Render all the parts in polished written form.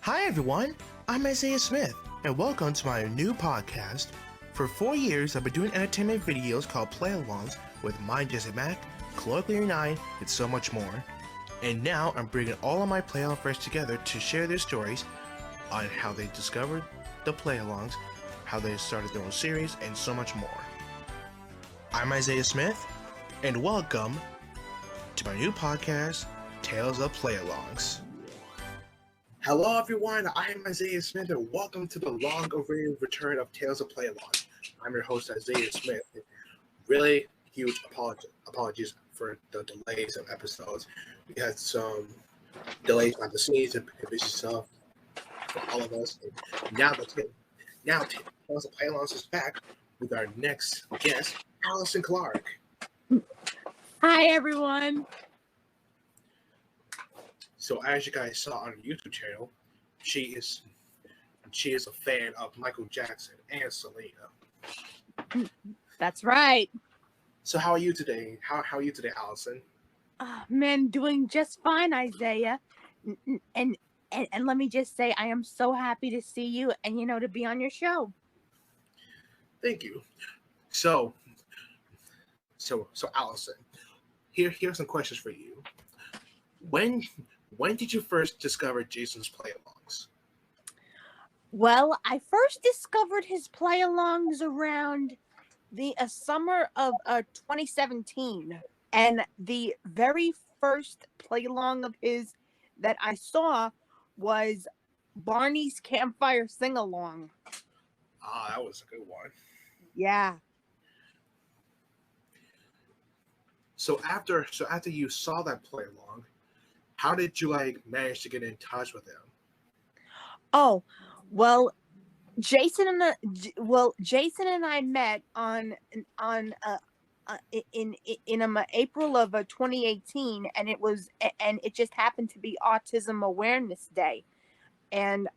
Hi everyone, I'm Isaiah Smith, and welcome to my new podcast. For 4 years, I've been doing entertainment videos called Play-Alongs with Mind Jesse Mac, Colloquially 9, and so much more. And now I'm bringing all of my Play-Along friends together to share their stories on how they discovered the Play-Alongs, how they started their own series, and so much more. I'm Isaiah Smith, and welcome to my new podcast, Tales of Play-Alongs. Hello everyone, I am Isaiah Smith, and welcome to the long-awaited return of Tales of Play-Alongs. I'm your host, Isaiah Smith. Really huge apologies for the delays of episodes. We had some delays behind the scenes and busy stuff for all of us. And now Tales of Play-Alongs is back with our next guest, Alison Clarke. Hi everyone. So as you guys saw on the YouTube channel, she is a fan of Michael Jackson and Selena. That's right. So how are you today? How are you today, Alison? Man, doing just fine, Isaiah. And let me just say, I am so happy to see you and to be on your show. Thank you. So Alison, here's some questions for you. When did you first discover Jason's play-alongs? Well, I first discovered his play-alongs around the summer of 2017, and the very first play-along of his that I saw was Barney's Campfire Sing-Along. Ah, that was a good one. Yeah. So after you saw that play-along, how did you manage to get in touch with him? Oh, well, Jason and I met in April of 2018, and it just happened to be Autism Awareness Day, and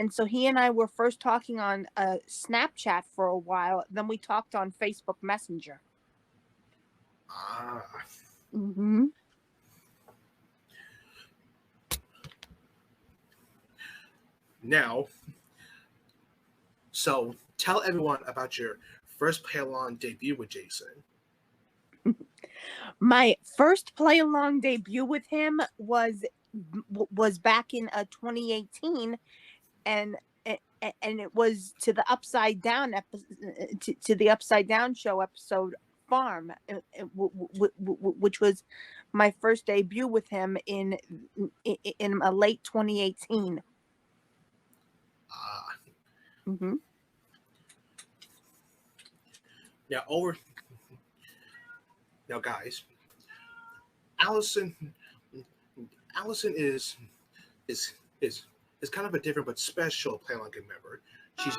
so he and I were first talking on Snapchat for a while. Then we talked on Facebook Messenger. Ah. Mm-hmm. Now, so tell everyone about your first play-along debut with Jason. My first play-along debut with him was back in 2018, and it was to the Upside Down to the Upside Down show episode Farm, which was my first debut with him in late 2018. Mm-hmm. Now, guys, Alison is kind of a different but special play-along member. She's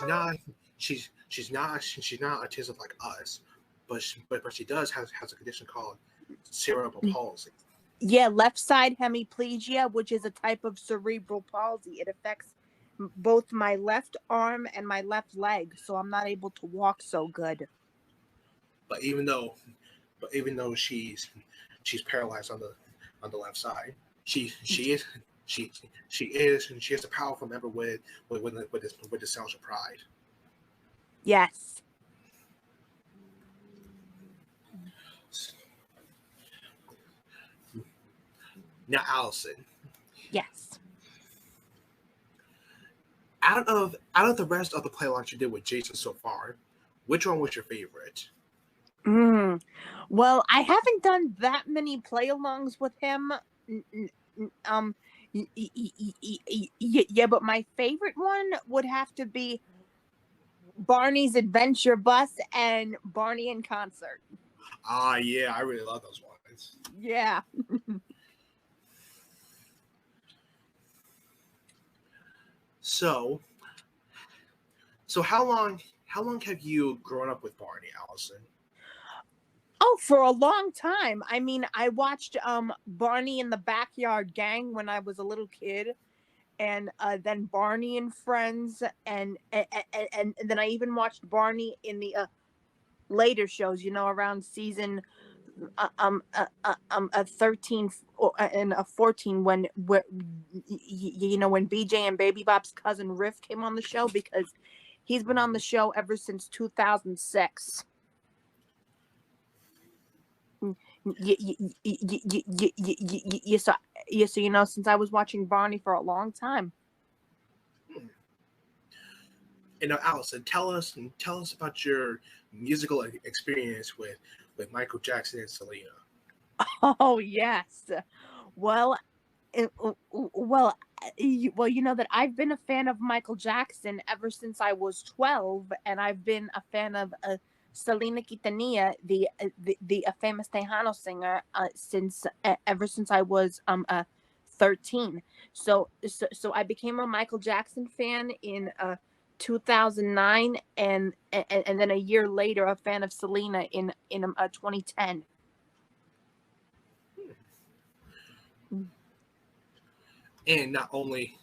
not autistic like us, but she does has a condition called cerebral palsy. Yeah, left side hemiplegia, which is a type of cerebral palsy. It affects both my left arm and my left leg, so I'm not able to walk so good. But even though she's paralyzed on the left side, she is a powerful member with the Cells of Pride. Yes. Now, Alison. Yes. Out of the rest of the play-alongs you did with Jason so far, which one was your favorite? Well, I haven't done that many play-alongs with him. Yeah, but my favorite one would have to be Barney's Adventure Bus and Barney in Concert. Ah, yeah, I really love those ones. Yeah. So how long have you grown up with Barney, Alison? Oh, for a long time. I mean, I watched Barney in the Backyard Gang when I was a little kid, and then Barney and Friends, and then I even watched Barney in the later shows, around season a 13 and a 14 when when BJ and Baby Bop's cousin Riff came on the show, because he's been on the show ever since 2006. So since I was watching Barney for a long time. And now, Allison, tell us about your musical experience with Michael Jackson and Selena. Oh yes. Well, well, you know that I've been a fan of Michael Jackson ever since I was 12, and I've been a fan of Selena Quintanilla, the famous Tejano singer, since ever since I was 13. So I became a Michael Jackson fan in 2009, and then a year later a fan of Selena in 2010. And not only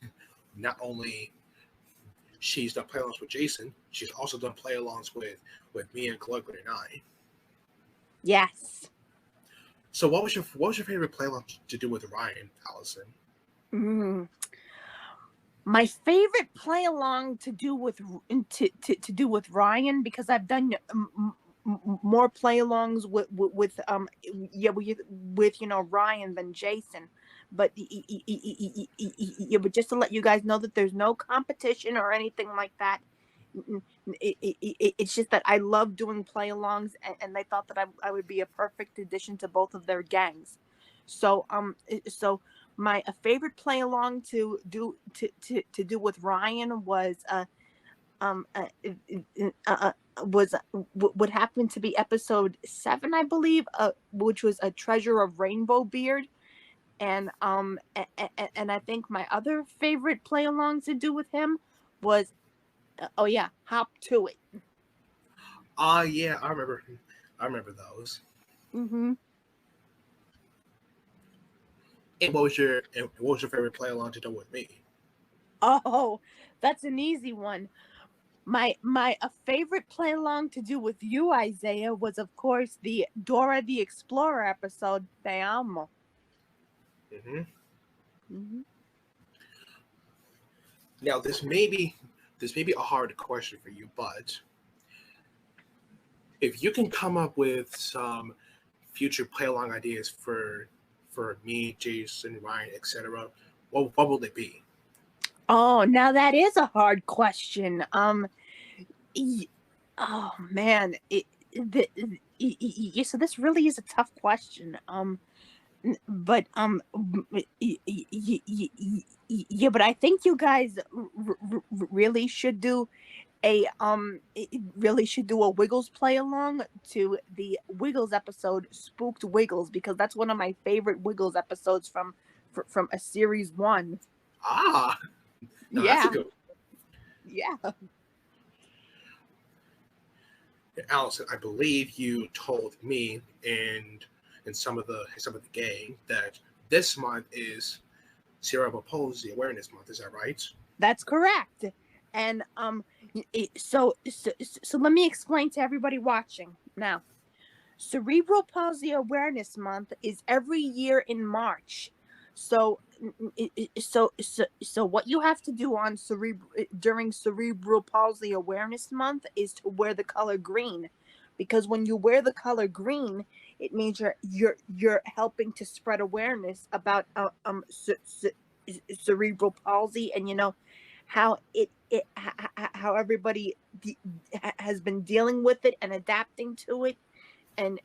she's done play-alongs with Jason, she's also done play-alongs with me and Colloquially 9. Yes. So what was your favorite play-along to do with Ryan, Allison? Mm. My favorite play along to do with Ryan, because I've done more play alongs with Ryan than Jason, but but just to let you guys know that there's no competition or anything like that. It's just that I love doing play alongs, and they thought that I would be a perfect addition to both of their gangs. So my favorite play along to do with Ryan was um uh, was would happen to be episode 7, I believe, which was a Treasure of Rainbow Beard. And I think my other favorite play alongs to do with him was oh yeah, Hop to It. Yeah, I remember those. Mm-hmm. And what was your favorite play along to do with me? Oh, that's an easy one. My favorite play along to do with you, Isaiah, was of course the Dora the Explorer episode Te Amo. Mm-hmm. Mm-hmm. Now this may be a hard question for you, but if you can come up with some future play along ideas for me, Jason, Ryan, etc., what will they be? Oh, now that is a hard question. Oh man, so this really is a tough question. But yeah, but I think you guys really should do a Wiggles play along to the Wiggles episode Spooked Wiggles, because that's one of my favorite Wiggles episodes from a series 1. Ah, no, that's a Yeah. good Yeah. one. Allison, I believe you told me and some of the gang that this month is Cerebral Palsy Awareness Month. Is that right? That's correct. And so let me explain to everybody watching now. Cerebral Palsy Awareness Month is every year in March. So so what you have to do during Cerebral Palsy Awareness Month is to wear the color green, because when you wear the color green, it means you're helping to spread awareness about cerebral palsy, and how how everybody has been dealing with it and adapting to it, and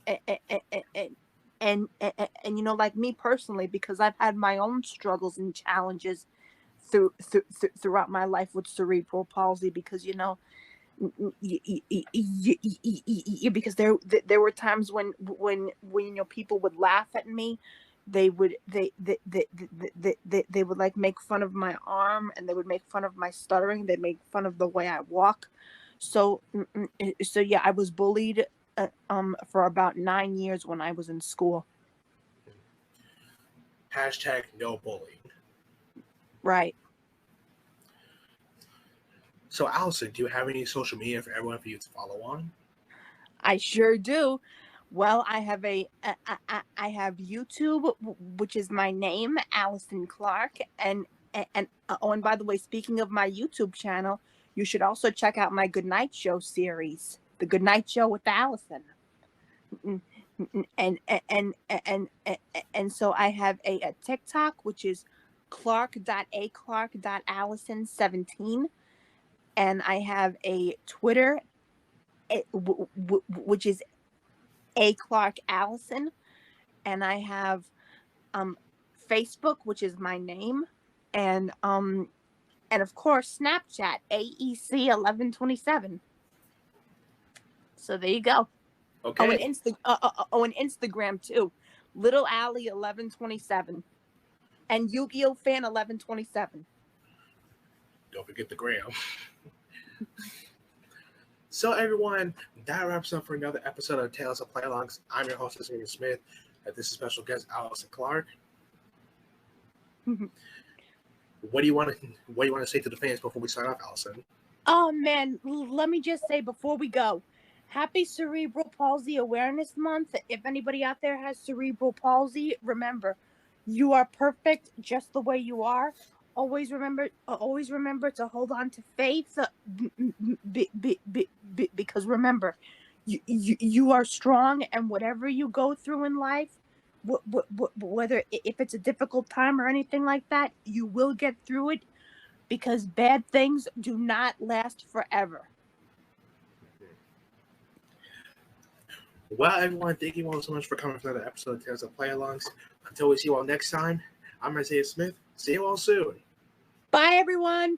like me personally, because I've had my own struggles and challenges throughout my life with cerebral palsy, because because there were times when people would laugh at me. They would like make fun of my arm, and they would make fun of my stuttering. They make fun of the way I walk. So yeah, I was bullied for about 9 years when I was in school. Hashtag no bullying. Right. So, Allison, do you have any social media for everyone for you to follow on? I sure do. Well, I have YouTube, which is my name, Alison Clarke, and by the way, speaking of my YouTube channel, you should also check out my Goodnight Show series, The Goodnight Show with Allison. Mm, and and so I have a TikTok, which is clark.a.clark.allison17, and I have a Twitter, which is a Clark Allison, and I have um Facebook, which is my name, and of course Snapchat, AEC1127. So there you go. Oh, Okay. and Instagram too, Little Alley 1127, and Yu-Gi-Oh fan 1127. Don't forget the gram. So everyone, that wraps up for another episode of Tales of Play-Alongs. I'm your host, Selena Smith, and this is special guest Alison Clarke. What do you want to say to the fans before we sign off, Alison? Oh man, let me just say before we go, happy Cerebral Palsy Awareness Month. If anybody out there has cerebral palsy, remember, you are perfect just the way you are. Always remember to hold on to faith, because remember, you are strong, and whatever you go through in life, whether if it's a difficult time or anything like that, you will get through it, because bad things do not last forever. Well, everyone, thank you all so much for coming for another episode of Tales of Play-Alongs. Until we see you all next time, I'm Isaiah Smith. See you all soon. Bye, everyone.